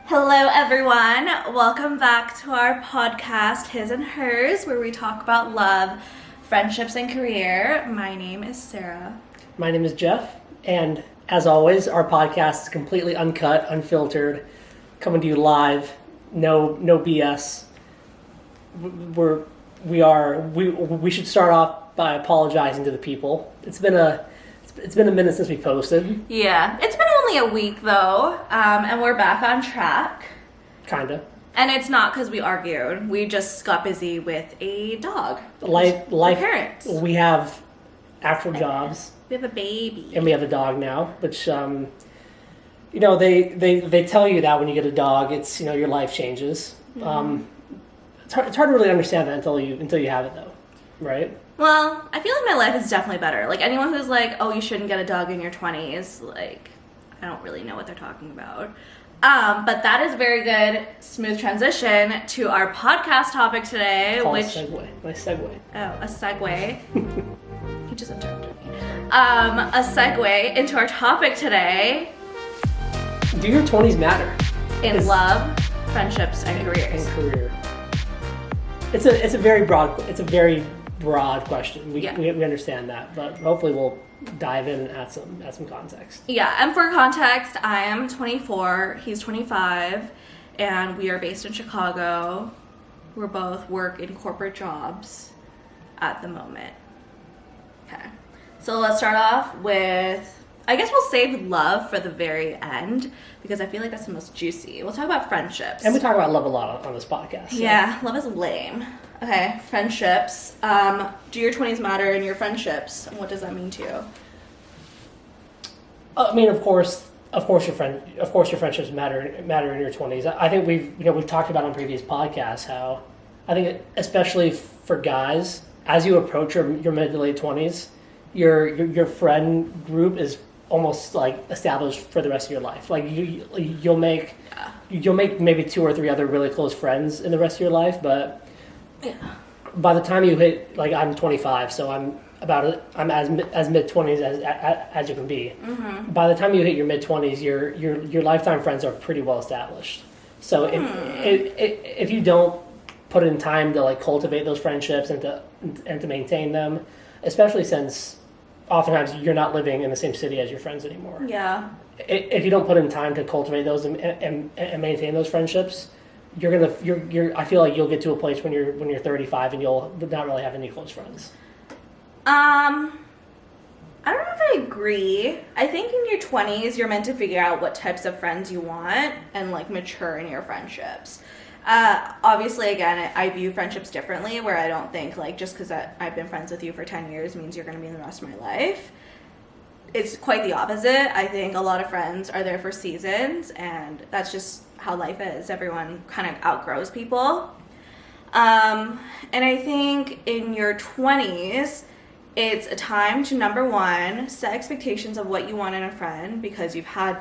Hello, everyone. Welcome back to our podcast, His and Hers, where we talk about love, friendships, and career. My name is Sarah. My name is Jeff, and as always, our podcast is completely uncut, unfiltered, coming to you live, no BS. We should start off by apologizing to the people. It's been a minute since we posted. Yeah, it's been only a week though, and we're back on track. Kinda. And it's not because we argued. We just got busy with a dog. Life. Parents. We have actual jobs. We have a baby. And we have a dog now, which they tell you that when you get a dog, it's your life changes. Mm-hmm. It's hard to really understand that until you have it though, right? Well, I feel like my life is definitely better. Like, anyone who's like, oh, you shouldn't get a dog in your 20s, like, I don't really know what they're talking about. But that is a very good, smooth transition to our podcast topic today, Nice segue. Oh, a segue. He just interrupted me. A segue into our topic today. Do your 20s matter? In love, friendships, and careers. It's a very broad question. We understand that, but hopefully we'll dive in and add some context. Yeah, and for context, I am 24, he's 25, and we are based in Chicago. We both work in corporate jobs at the moment. Okay, so let's start off with, I guess we'll save love for the very end, because I feel like that's the most juicy. We'll talk about friendships. And we talk about love a lot on this podcast. So. Yeah, love is lame. Okay, friendships. Do your 20s matter in your friendships? And what does that mean to you? I mean, of course, your friendships matter in your 20s. I think we've talked about on previous podcasts how I think especially for guys, as you approach your mid to late 20s, your friend group is almost like established for the rest of your life. Like you'll make maybe 2 or 3 other really close friends in the rest of your life, but by the time you hit, like, I'm 25, so I'm as mid 20s as you can be. Mm-hmm. By the time you hit your mid 20s, your lifetime friends are pretty well established. So if you don't put in time to like cultivate those friendships and to maintain them, especially since oftentimes you're not living in the same city as your friends anymore. Yeah. If you don't put in time to cultivate those and maintain those friendships, I feel like you'll get to a place when you're 35 and you'll not really have any close friends. I don't know if I agree. I think in your 20s you're meant to figure out what types of friends you want and like mature in your friendships. Obviously, again, I view friendships differently, where I don't think like just because I've been friends with you for 10 years means you're going to be in the rest of my life. It's quite the opposite. I think a lot of friends are there for seasons, and that's just how life is. Everyone kind of outgrows people. And I think in your 20s, it's a time to, number one, set expectations of what you want in a friend, because you've had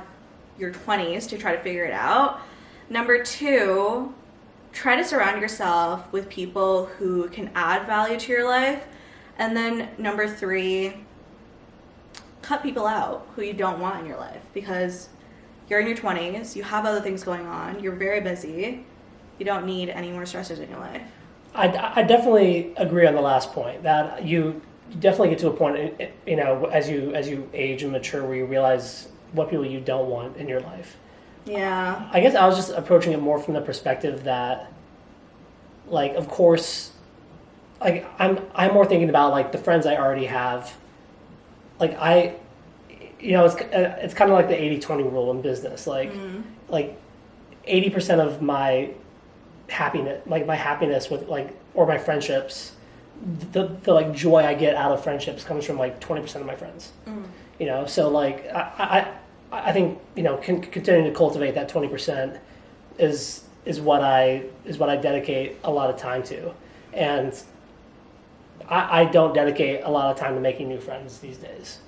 your 20s to try to figure it out. Number two, try to surround yourself with people who can add value to your life. And then number three, cut people out who you don't want in your life, because you're in your 20s, you have other things going on, you're very busy, you don't need any more stressors in your life. I definitely agree on the last point, that you definitely get to a point, as you age and mature, where you realize what people you don't want in your life. Yeah. I guess I was just approaching it more from the perspective that, like, of course, like I'm more thinking about like the friends I already have. Like it's kind of like the 80-20 rule in business. Like, like 80% of my happiness with or my friendships, the like joy I get out of friendships comes from like 20% of my friends. So like I think continuing to cultivate that 20% is what I dedicate a lot of time to, and I don't dedicate a lot of time to making new friends these days,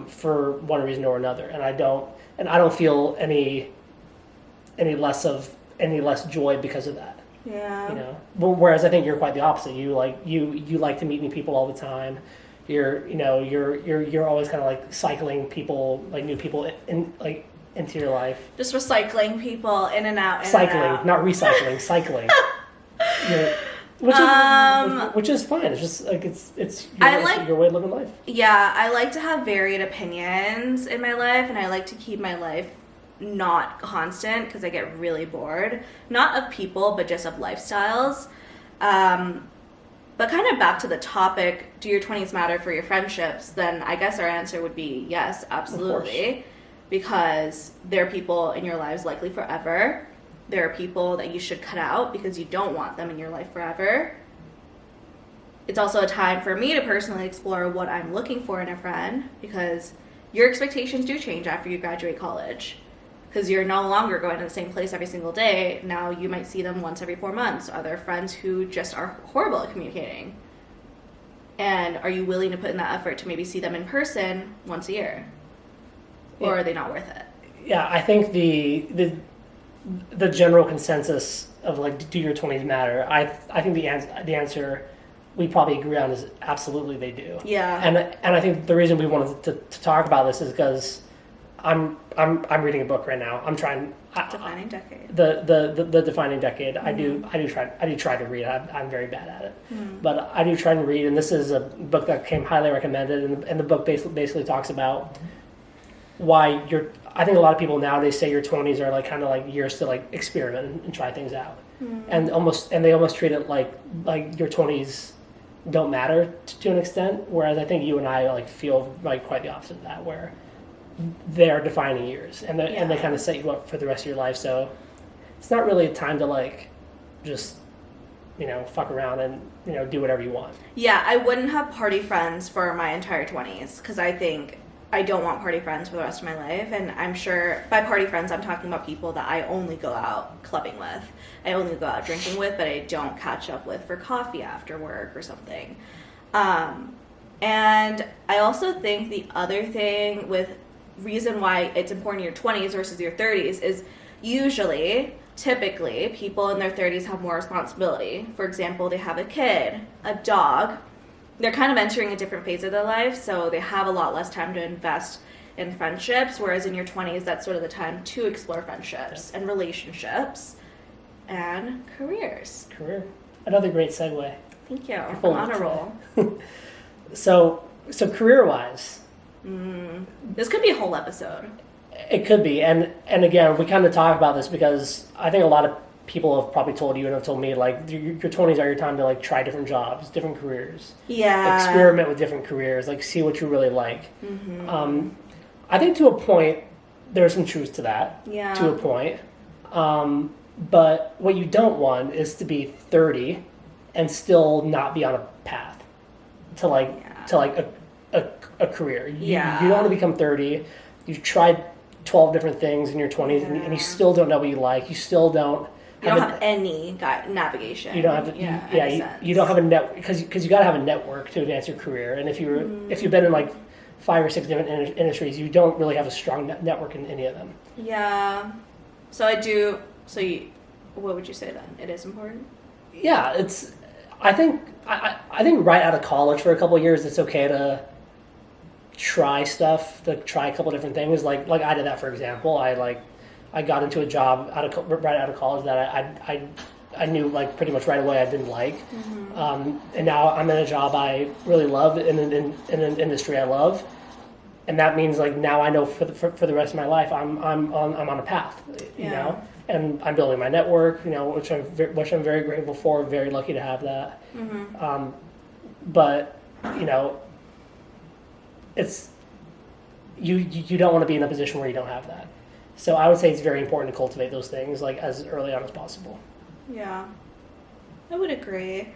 for one reason or another, and I don't feel any less joy because of that. Yeah. Whereas I think you're quite the opposite. You like to meet new people all the time. You're always kind of like cycling people, like new people in into your life. Just recycling people in and out. Cycling, not recycling, cycling. Which is fine. It's just like it's your way of living life. Yeah, I like to have varied opinions in my life, and I like to keep my life not constant because I get really bored. Not of people, but just of lifestyles. But kind of back to the topic, do your 20s matter for your friendships? Then I guess our answer would be yes, absolutely. Because there are people in your lives likely forever. There are people that you should cut out because you don't want them in your life forever. It's also a time for me to personally explore what I'm looking for in a friend, because your expectations do change after you graduate college. Because you're no longer going to the same place every single day. Now you might see them once every 4 months. Are there friends who just are horrible at communicating? And are you willing to put in that effort to maybe see them in person once a year? Or are they not worth it? Yeah, I think the general consensus of like, do your 20s matter? I think the answer we probably agree on is absolutely they do. Yeah. And I think the reason we wanted to talk about this is because I'm reading a book right now. I'm trying Defining Decade. The Defining Decade. Mm-hmm. I do try to read. I'm very bad at it, but I do try to read. And this is a book that came highly recommended. And the book basically talks about why I think a lot of people nowadays say your 20s are like kind of like years to like experiment and try things out, and they almost treat it like your 20s don't matter to an extent. Whereas I think you and I like feel like quite the opposite of that, where they're defining years and they kind of set you up for the rest of your life. So it's not really a time to like just fuck around and do whatever you want. Yeah, I wouldn't have party friends for my entire 20s because I think I don't want party friends for the rest of my life. And I'm sure by party friends I'm talking about people that I only go out clubbing with, I only go out drinking with, but I don't catch up with for coffee after work or something. And I also think the other thing with reason why it's important in your 20s versus your 30s is typically people in their 30s have more responsibility. For example, they have a kid, a dog. They're kind of entering a different phase of their life, so they have a lot less time to invest in friendships, whereas in your 20s, that's sort of the time to explore friendships and relationships and careers. Career. Another great segue. Thank you. I'm on a roll. So career-wise, this could be a whole episode. It could be, and again, we kind of talk about this because I think a lot of people have probably told you and have told me like your 20s are your time to like try different jobs, different careers. Yeah. Experiment with different careers, like see what you really like. I think to a point there's some truth to that. Yeah. To a point. But what you don't want is to be 30 and still not be on a path to a career. You don't want to become 30. You've tried 12 different things in your 20s and you still don't know what you like. You still don't. You don't have any navigation. You don't have. You don't have a net because you got to have a network to advance your career. And if you've been in like 5 or 6 different industries, you don't really have a strong network in any of them. Yeah. So I do. So what would you say then? It is important. Yeah, it's. I think right out of college for a couple of years, it's okay to try stuff, to try a couple different things. Like I did that, for example. I got into a job right out of college that I knew like pretty much right away I didn't like, and now I'm in a job I really love in an industry I love, and that means like now I know for the rest of my life I'm on a path, you know, and I'm building my network, you know, which I'm very grateful for, very lucky to have that, but you know, it's you don't want to be in a position where you don't have that. So I would say it's very important to cultivate those things like as early on as possible. Yeah, I would agree.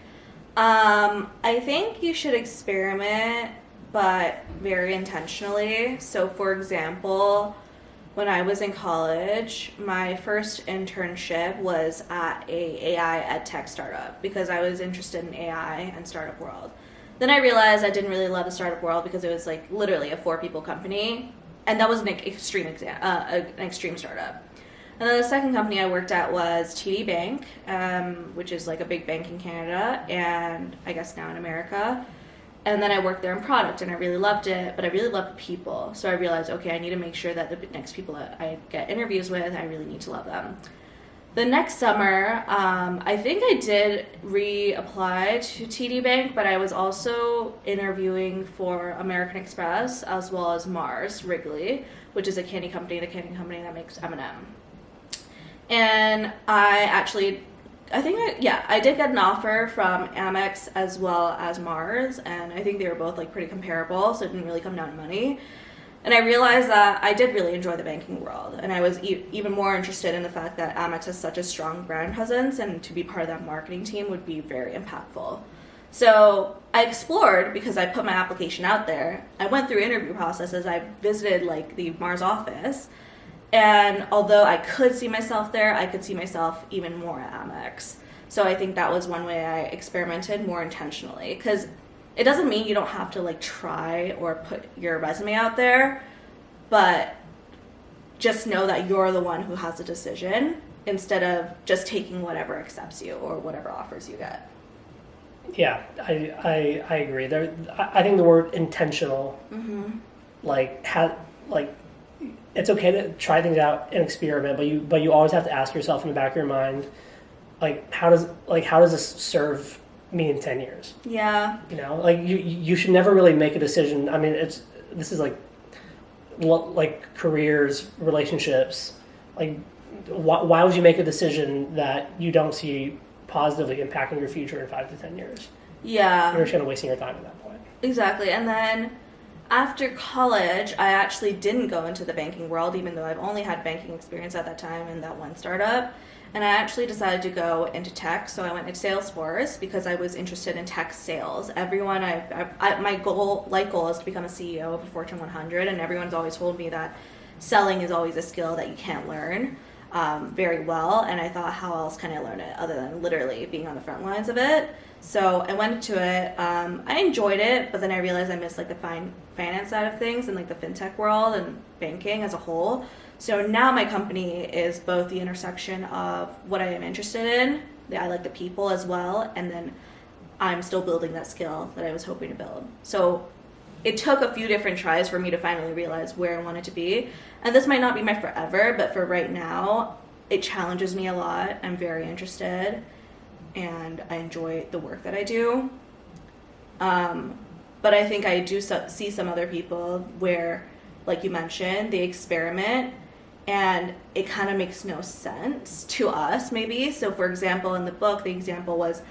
I think you should experiment, but very intentionally. So for example, when I was in college, my first internship was at a AI ed tech startup because I was interested in AI and startup world. Then I realized I didn't really love the startup world because it was like literally a 4-people company. And that was an extreme startup. And then the second company I worked at was TD Bank, which is like a big bank in Canada and I guess now in America. And then I worked there in product, and I really loved it, but I really loved people. So I realized, okay, I need to make sure that the next people that I get interviews with, I really need to love them. The next summer, I think I did reapply to TD Bank, but I was also interviewing for American Express as well as Mars Wrigley, which is the candy company that makes M&M. And I did get an offer from Amex as well as Mars, and I think they were both like pretty comparable, so it didn't really come down to money. And I realized that I did really enjoy the banking world, and I was even more interested in the fact that Amex has such a strong brand presence, and to be part of that marketing team would be very impactful. So I explored, because I put my application out there. I went through interview processes. I visited like the Mars office, and although I could see myself there, I could see myself even more at Amex. So I think that was one way I experimented more intentionally, because it doesn't mean you don't have to like try or put your resume out there, but just know that you're the one who has the decision instead of just taking whatever accepts you or whatever offers you get. Yeah, I agree. I think the word intentional, it's okay to try things out and experiment, but you always have to ask yourself in the back of your mind, like how does this serve me in 10 years? Yeah. You know, like you should never really make a decision. I mean, this is like careers, relationships. Like, why would you make a decision that you don't see positively impacting your future in 5 to 10 years? Yeah. You're just kind of wasting your time at that point. Exactly. And then after college, I actually didn't go into the banking world, even though I've only had banking experience at that time in that one startup. And I actually decided to go into tech, so I went into Salesforce because I was interested in tech sales. Everyone, my life goal is to become a CEO of a Fortune 100, and everyone's always told me that selling is always a skill that you can't learn very well. And I thought, how else can I learn it other than literally being on the front lines of it? So I went into it. I enjoyed it, but then I realized I missed like the finance side of things and like the fintech world and banking as a whole. So now my company is both the intersection of what I am interested in, I like the people as well, and then I'm still building that skill that I was hoping to build. So it took a few different tries for me to finally realize where I wanted to be. And this might not be my forever, but for right now, it challenges me a lot. I'm very interested, and I enjoy the work that I do. But I think I do see some other people where, like you mentioned, they experiment, and it kind of makes no sense to us, maybe. So, for example, in the book, the example was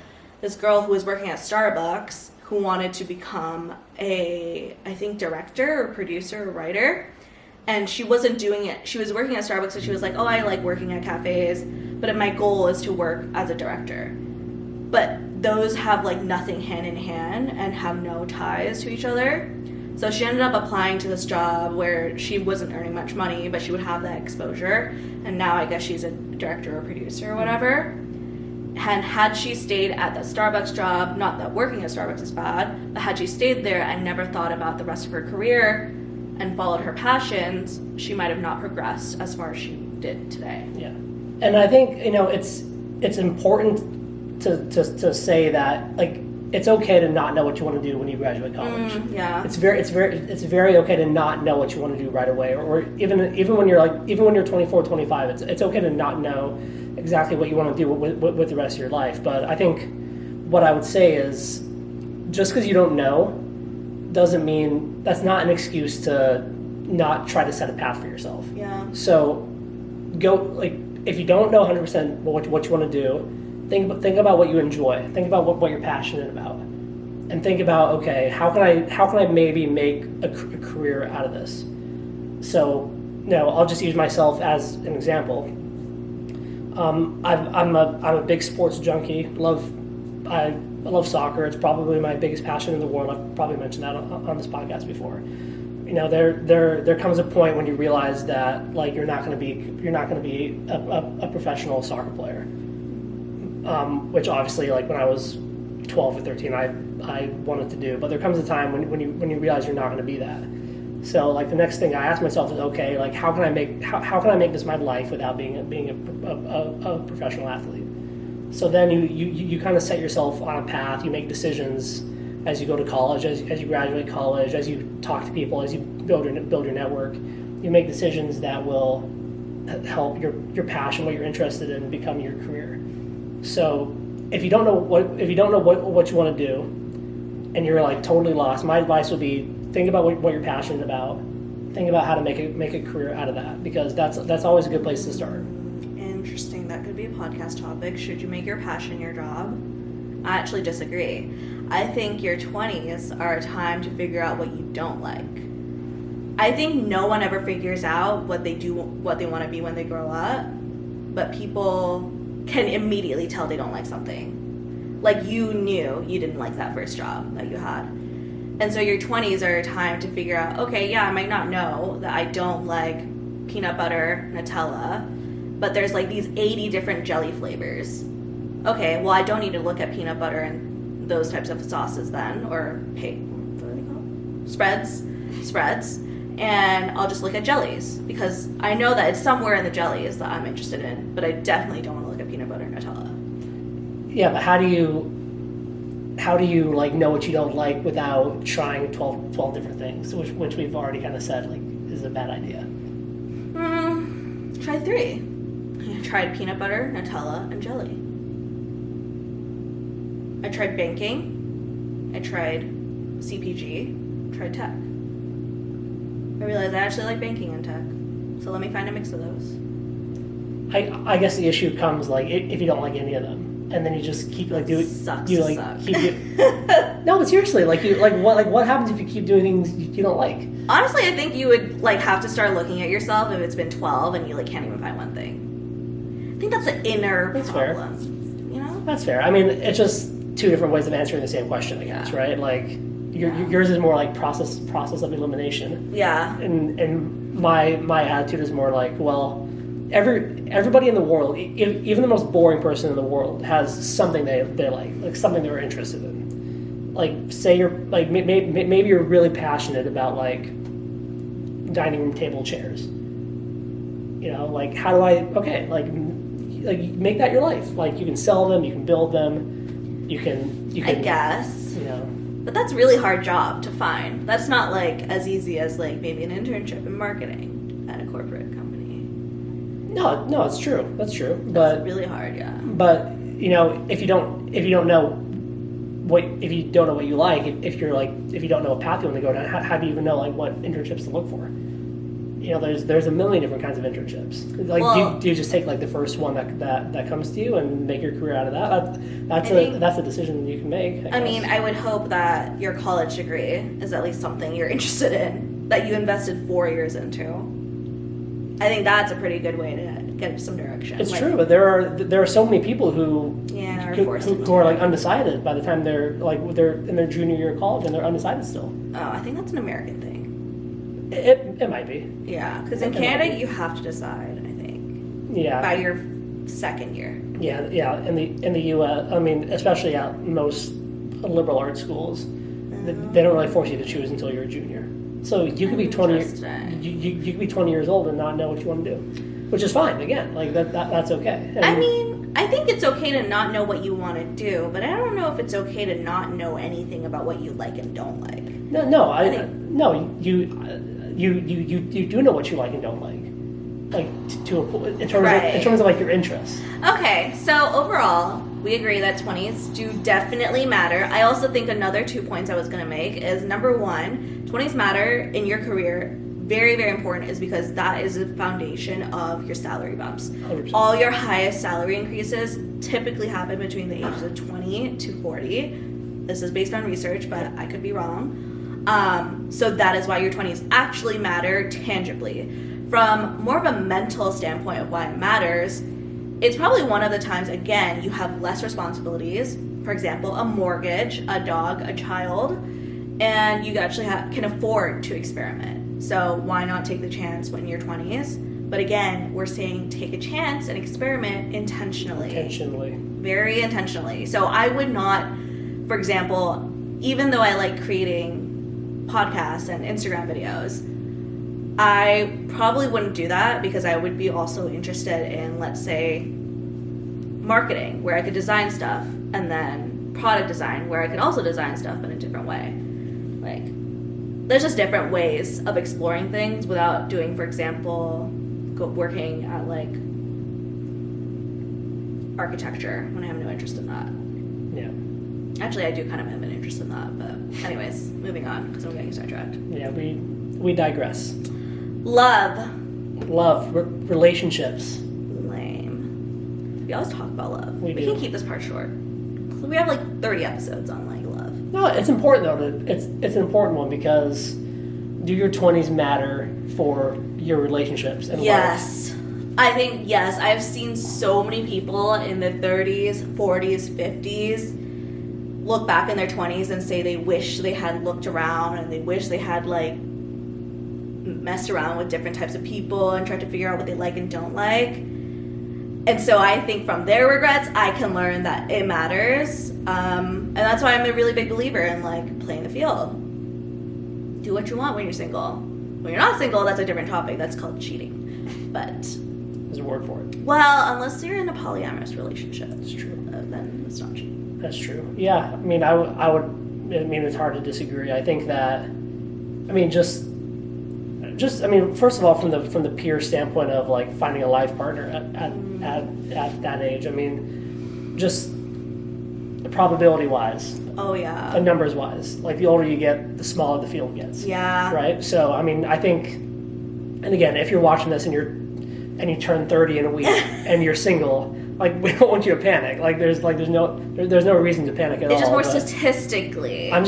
this girl who was working at Starbucks who wanted to become I think, director or producer or writer. And she wasn't doing it. She was working at Starbucks, and she was like, oh, I like working at cafes, but my goal is to work as a director. But those have like nothing hand in hand and have no ties to each other. So she ended up applying to this job where she wasn't earning much money, but she would have that exposure. And now I guess she's a director or producer or whatever. And had she stayed at the Starbucks job, not that working at Starbucks is bad, but had she stayed there and never thought about the rest of her career and followed her passions, she might have not progressed as far as she did today. Yeah. And I think, it's important to say that, like, it's okay to not know what you want to do when you graduate college. Yeah. It's very okay to not know what you want to do right away, or even when you're 24, 25, it's okay to not know exactly what you want to do with the rest of your life. But I think what I would say is, just because you don't know doesn't mean that's not an excuse to not try to set a path for yourself. Yeah. So go, like, if you don't know 100% what you want to do, think about what you enjoy. Think about what you're passionate about, and think about, okay, how can I maybe make a career out of this? So, I'll just use myself as an example. I'm a big sports junkie. I love soccer. It's probably my biggest passion in the world. I've probably mentioned that on this podcast before. There comes a point when you realize that, like, you're not going to be a professional soccer player. Which obviously, like, when I was 12 or 13, I wanted to do. But there comes a time when you realize you're not going to be that. So, like, the next thing I ask myself is, okay, like, how can I make this my life without being a professional athlete? So then you kind of set yourself on a path. You make decisions as you go to college, as you graduate college, as you talk to people, as you build your network. You make decisions that will help your passion, what you're interested in, become your career. So if you don't know what you want to do, and you're like totally lost, my advice would be think about what you're passionate about. Think about how to make a career out of that, because that's always a good place to start. Interesting. That could be a podcast topic. Should you make your passion your job? I actually disagree. I think your 20s are a time to figure out what you don't like. I think no one ever figures out what they want to be when they grow up, but people can immediately tell they don't like something. Like you knew you didn't like that first job that you had. And so your 20s are a time to figure out, okay, yeah, I might not know that I don't like peanut butter Nutella, but there's like these 80 different jelly flavors. Okay, well, I don't need to look at peanut butter and those types of sauces then, or what are they called? Spreads, and I'll just look at jellies, because I know that it's somewhere in the jellies that I'm interested in, but I definitely don't want to look at peanut butter and Nutella. Yeah, but how do you like know what you don't like without trying 12 different things, which we've already kind of said like is a bad idea? Try 3. I tried peanut butter, Nutella, and jelly. I tried banking. I tried CPG. Tried tech. I realized I actually like banking and tech, so let me find a mix of those. I guess the issue comes like if you don't like any of them, and then you just keep like doing suck. No, but seriously, what happens if you keep doing things you don't like? Honestly, I think you would like have to start looking at yourself if it's been 12 and you like can't even find one thing. I think that's an inner problem. Fair. You know? That's fair. I mean, it's just 2 different ways of answering the same question, I guess, right? Like yours is more like process of elimination. Yeah. And my attitude is more like, well, everybody in the world, even the most boring person in the world, has something they like something they're interested in. Like, say you're like maybe you're really passionate about like dining room table chairs. You know, like how do I make that your life? Like you can sell them, you can build them, you can. I guess. You know. But that's a really hard job to find. That's not like as easy as like maybe an internship in marketing at a corporate company. No, it's true. That's true. That's really hard, yeah. But you know, if you don't know what you like, if you don't know what path you want to go down, how do you even know like what internships to look for? You know, there's a million different kinds of internships. Like, do you just take like the first one that comes to you and make your career out of that? That's a decision you can make. I mean, I would hope that your college degree is at least something you're interested in, that you invested 4 years into. I think that's a pretty good way to get some direction. It's true, but there are so many people who are like undecided by the time they're in their junior year of college and they're undecided still. Oh, I think that's an American thing. It might be. Yeah, because in Canada you have to decide, I think. Yeah. By your second year. Yeah. In the U.S., I mean, especially at most liberal arts schools, they don't really force you to choose until you're a junior. So you could be 20. You could be 20 years old and not know what you want to do, which is fine. Again, like that's okay. I mean, I think it's okay to not know what you want to do, but I don't know if it's okay to not know anything about what you like and don't like. You do know what you like and don't like in terms of like your interests. Okay, so overall, we agree that 20s do definitely matter. I also think another 2 points I was going to make is number 1, 20s matter in your career. Very, very important, is because that is the foundation of your salary bumps. 100%. All your highest salary increases typically happen between the ages of 20 to 40. This is based on research, but I could be wrong. So that is why your 20s actually matter tangibly. From more of a mental standpoint of why it matters, it's probably one of the times, again, you have less responsibilities. For example, a mortgage, a dog, a child, and you actually can afford to experiment. So why not take the chance when you're 20s? But again, we're saying take a chance and experiment intentionally. Very intentionally. So I would not, for example, even though I like creating podcasts and Instagram videos, I probably wouldn't do that because I would be also interested in, let's say, marketing, where I could design stuff and then product design, where I can also design stuff in a different way. Like, there's just different ways of exploring things without doing, for example, working at like architecture when I have no interest in that. Yeah. Actually, I do kind of have an interest in that, but anyways, moving on because I'm getting sidetracked. Yeah, we digress. Love. Relationships. Lame. We always talk about love. We do. can keep this part short. We have like 30 episodes on like love. No, it's important though. It's an important one because do your 20s matter for your relationships and yes. Life? I think yes. I've seen so many people in the 30s, 40s, 50s look back in their 20s and say they wish they had looked around and they wish they had like messed around with different types of people and tried to figure out what they like and don't like. And so I think from their regrets, I can learn that it matters. And that's why I'm a really big believer in like playing the field. Do what you want when you're single. When you're not single, that's a different topic. That's called cheating. But there's a word for it. Well, unless you're in a polyamorous relationship. That's true. Then it's not cheating. That's true. Yeah. I mean, I would, it's hard to disagree. I think that, first of all, from the pure standpoint of like finding a life partner at that age, just probability wise. Oh yeah. And numbers wise, like the older you get, the smaller the field gets. Yeah. Right. So I think, and again, if you're watching this and you turn 30 in a week and you're single, like we don't want you to panic. Like there's no reason to panic at all. It's just more statistically. I'm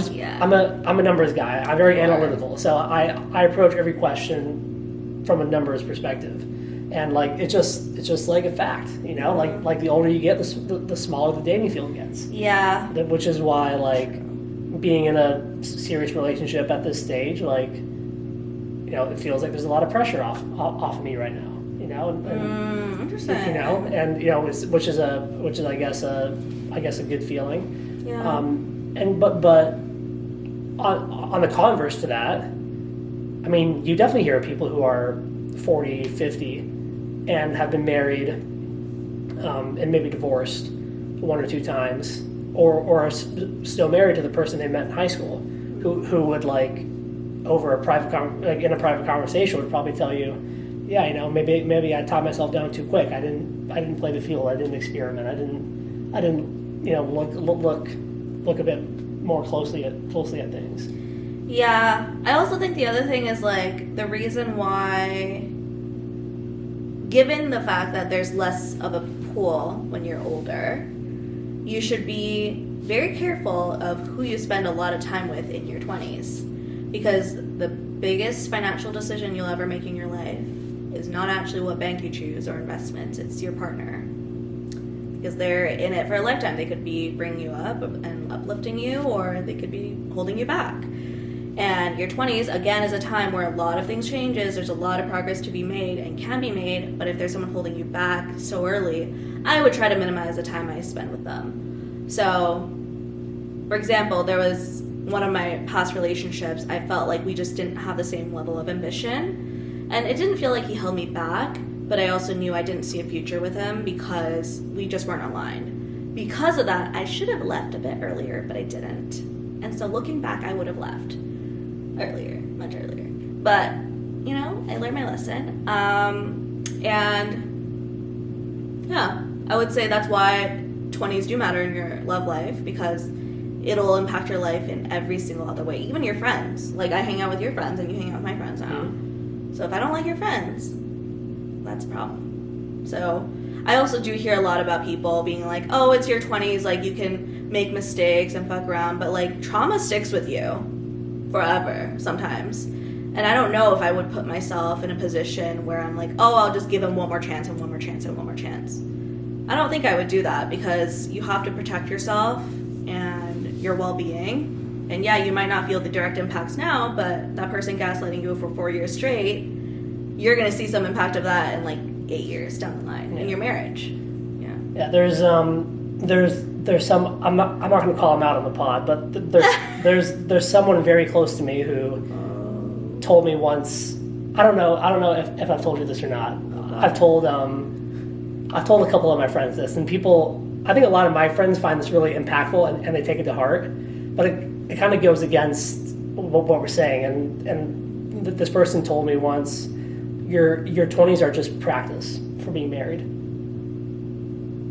a numbers guy. I'm very analytical, so I approach every question from a numbers perspective, and like it's just like a fact, like the older you get, the smaller the dating field gets. Yeah. Which is why like being in a serious relationship at this stage, like it feels like there's a lot of pressure off of me right now. Interesting. Which is I guess a good feeling. Yeah. But on the converse to that, you definitely hear of people who are 40, 50, and have been married, and maybe divorced one or two times, or are still married to the person they met in high school, who would like over a private in a private conversation would probably tell you, yeah, maybe I tied myself down too quick. I didn't play the field. I didn't experiment. I didn't look a bit more closely at things. Yeah, I also think the other thing is like the reason why, given the fact that there's less of a pool when you're older, you should be very careful of who you spend a lot of time with in your 20s, because the biggest financial decision you'll ever make in your life is not actually what bank you choose or investments, it's your partner. Because they're in it for a lifetime. They could be bringing you up and uplifting you, or they could be holding you back. And your 20s, again, is a time where a lot of things changes. There's a lot of progress to be made and can be made, but if there's someone holding you back so early, I would try to minimize the time I spend with them. So, for example, there was one of my past relationships, I felt like we just didn't have the same level of ambition. And it didn't feel like he held me back, but I also knew I didn't see a future with him because we just weren't aligned. Because of that, I should have left a bit earlier, but I didn't. And so looking back, I would have left earlier, much earlier. But, I learned my lesson. And yeah, I would say that's why 20s do matter in your love life, because it'll impact your life in every single other way. Even your friends. Like, I hang out with your friends and you hang out with my friends now. So if I don't like your friends, that's a problem. So I also do hear a lot about people being like, oh, it's your 20s, like you can make mistakes and fuck around, but like trauma sticks with you forever sometimes. And I don't know if I would put myself in a position where I'm like, oh, I'll just give him one more chance and one more chance and one more chance. I don't think I would do that, because you have to protect yourself and your well-being. And yeah, you might not feel the direct impacts now, but that person gaslighting you for 4 years straight, you're going to see some impact of that in like 8 years down the line in your marriage. Yeah. Yeah. There's some, I'm not going to call him out on the pod, but there's someone very close to me who told me once, I don't know if I've told you this or not. I've told a couple of my friends this, and people I think a lot of my friends find this really impactful and they take it to heart, but it kind of goes against what we're saying. And this person told me once, your 20s are just practice for being married.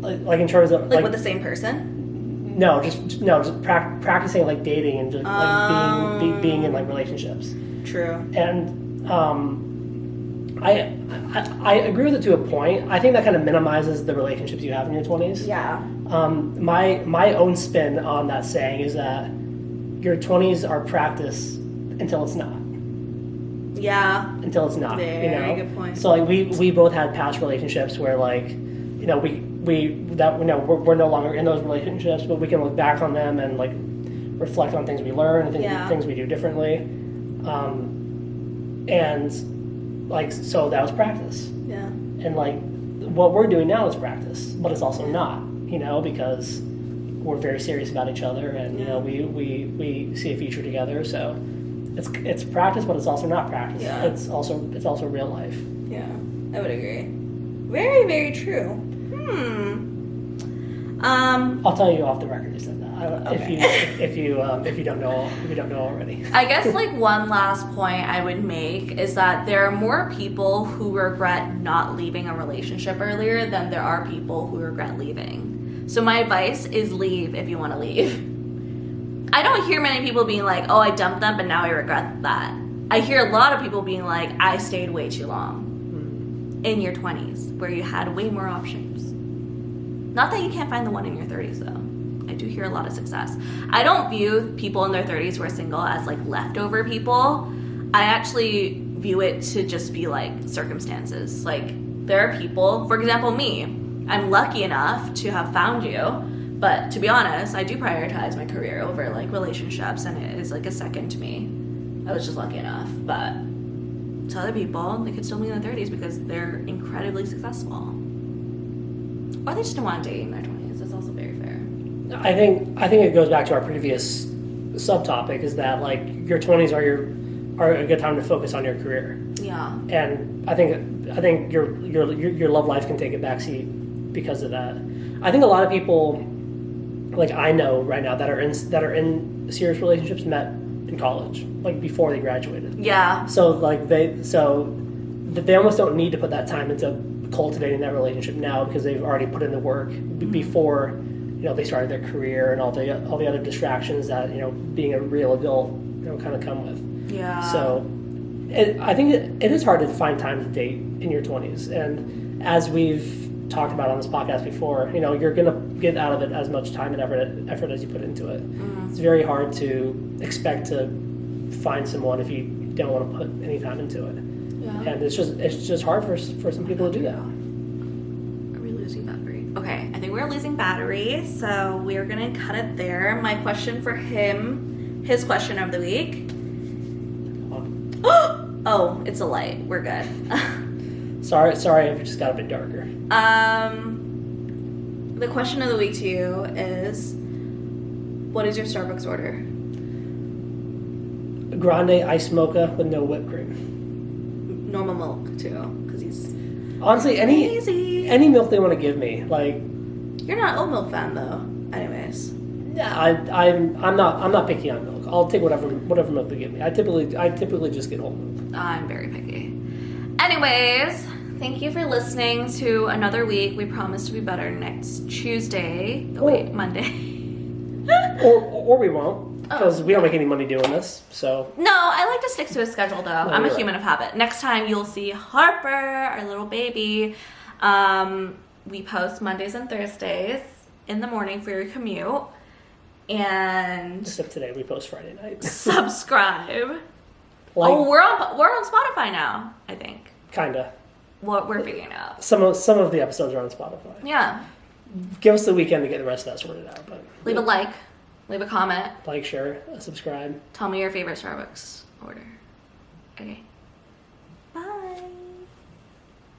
Like in terms of like with the same person. No, just practicing like dating and just like being in like relationships. True. And I agree with it to a point. I think that kind of minimizes the relationships you have in your 20s. Yeah. My own spin on that saying is that your 20s are practice until it's not. Yeah. Until it's not. Very good point. So like we both had past relationships where like, you know, we're no longer in those relationships, but we can look back on them and like reflect on things we learned and things we do differently. And like, so that was practice. Yeah. And like what we're doing now is practice, but it's also not, you know, because we're very serious about each other and, you know, we see a future together. So it's practice, but it's also not practice. Yeah. It's also real life. Yeah, I would agree. Very, very true. I'll tell you off the record who said that. Okay. If you don't know already. I guess like one last point I would make is that there are more people who regret not leaving a relationship earlier than there are people who regret leaving. So my advice is leave if you want to leave. I don't hear many people being like, oh, I dumped them, but now I regret that. I hear a lot of people being like, I stayed way too long in your 20s, where you had way more options. Not that you can't find the one in your 30s, though. I do hear a lot of success. I don't view people in their 30s who are single as like leftover people. I actually view it to just be like circumstances. Like there are people, for example, me. I'm lucky enough to have found you. But to be honest, I do prioritize my career over like relationships, and it is like a second to me. I was just lucky enough. But to other people, they could still be in their 30s because they're incredibly successful. Or they just don't want to date in their 20s. That's also very fair. I think it goes back to our previous subtopic, is that like your 20s are a good time to focus on your career. Yeah. And I think your love life can take a backseat because of that. I think a lot of people, like I know right now, that are in serious relationships met in college, like before they graduated. Yeah. So like they almost don't need to put that time into cultivating that relationship now because they've already put in the work before, you know, they started their career and all the other distractions that, you know, being a real adult, you know, kind of come with. Yeah. So I think it is hard to find time to date in your 20s, and as we've talked about on this podcast before, you know, you're gonna get out of it as much time and effort as you put into it. It's very hard to expect to find someone if you don't want to put any time into it. Yeah. And it's just hard for some people to do that. Are we losing battery? Okay, I think we're losing battery, so we're gonna cut it there. My question for him, his question of the week. Oh, it's a light. We're good. Sorry if it just got a bit darker. The question of the week to you is, what is your Starbucks order? A grande iced mocha with no whipped cream. Normal milk too, because he's honestly any milk they want to give me. Like, you're not an oat milk fan though. Anyways. Yeah, I'm not picky on milk. I'll take whatever milk they give me. I typically just get whole milk. I'm very picky. Anyways, thank you for listening to another week. We promise to be better next Tuesday. Monday. or we won't, because we don't make any money doing this. So no, I like to stick to a schedule though. I'm a human right. of habit. Next time you'll see Harper, our little baby. We post Mondays and Thursdays in the morning for your commute. And except today we post Friday night. Subscribe. Like, we're on Spotify now, I think. Kinda. What we're figuring out. Some of the episodes are on Spotify. Yeah. Give us the weekend to get the rest of that sorted out. But leave a like, leave a comment, share, subscribe. Tell me your favorite Starbucks order. Okay.